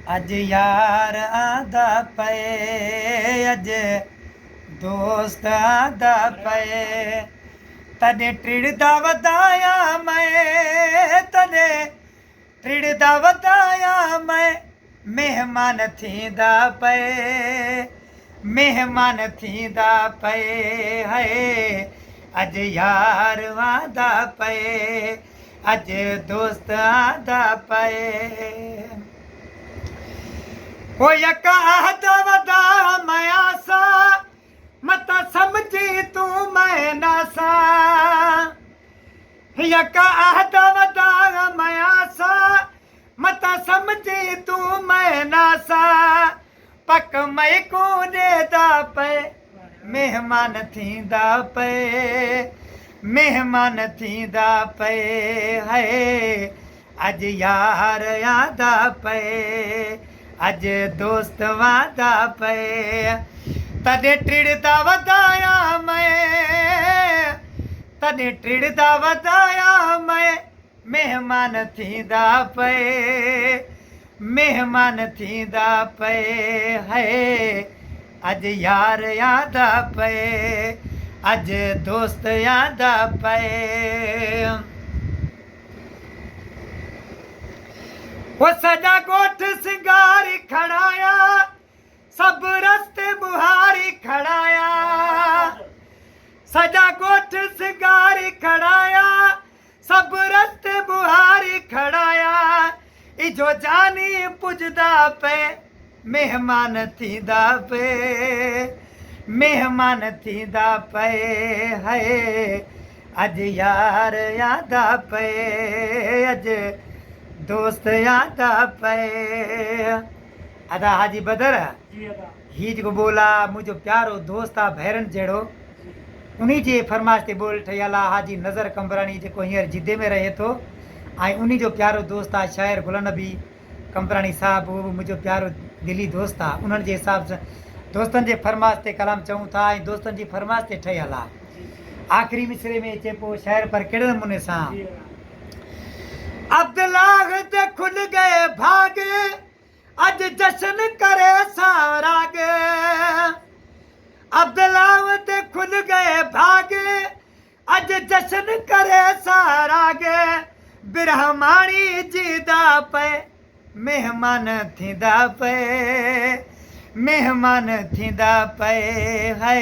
अज यार आंदा पे, अज दोस्त आंदा पे, तने टिड़दा वधाया मैं, तने टिड़दा वधाया मैं, मेहमान थींदा पे, मेहमान थींदा पे है। अज यार आंदा पे, अज दोस्त आंदा पे। ओ यका आहद वदा मैं आसा, मत समझी तू मैं नासा। यका आहद वदा मैं आसा, मत समझी तू मैं नासा। पक मैं को देदा पे, मेहमान थींदा पे, मेहमान थींदा पे है। अज यार आंदा पे, अज दोस्त वांदा पे, तने टिड़दा वधाया मैं, तने टिड़दा वधाया मैं, मेहमान थींदा पे, मेहमान थींदा पे है। अज यार आंदा पे, अज दोस्त आंदा पे। वो सजा गोठ सिंगारी खड़ाया, सब रस्ते बुहारी खड़ाया। सजा गोठ सिंगारी खड़ाया, सब रस्ते बुहारी खड़ाया। इजो जानी पुजदा पे, मेहमान थींदा पे, मेहमान थींदा पे है। अज यार आंदा पे, अज दोस्त आंदा पे। अदा हाजी बदर हीज को बोला मुझो प्यारो दोस्त आ भैरन जेड़ो, उन्हीं जे फरमाइश ते बोल ठहियल आहे हाजी नज़र कंबरानी जेको हींअर जिद्दे में रहे थो, ऐं उन्हीं जो प्यारो दोस्त आहे शाइर गुल नबी कंबरानी साहब। उहो बि मुंहिंजो प्यारो दिली दोस्त आहे। उन्हनि जे हिसाब सां दोस्तनि जे फरमाइश ते कलाम चऊं था ऐं दोस्तनि जी फरमाइश ते ठहियल आहे। आख़िरी मिसरे में चए पियो शाइर पर कहिड़े नमूने सां, अब्दुल्लाह ते खुल गए भाग, अज जश्न करे साराग। अब्दुल्लाह ते खुल गए भाग, अज जश्न करे साराग। बिरहमानी जीदा पे, मेहमान थींदा पे, मेहमान थींदा पे है।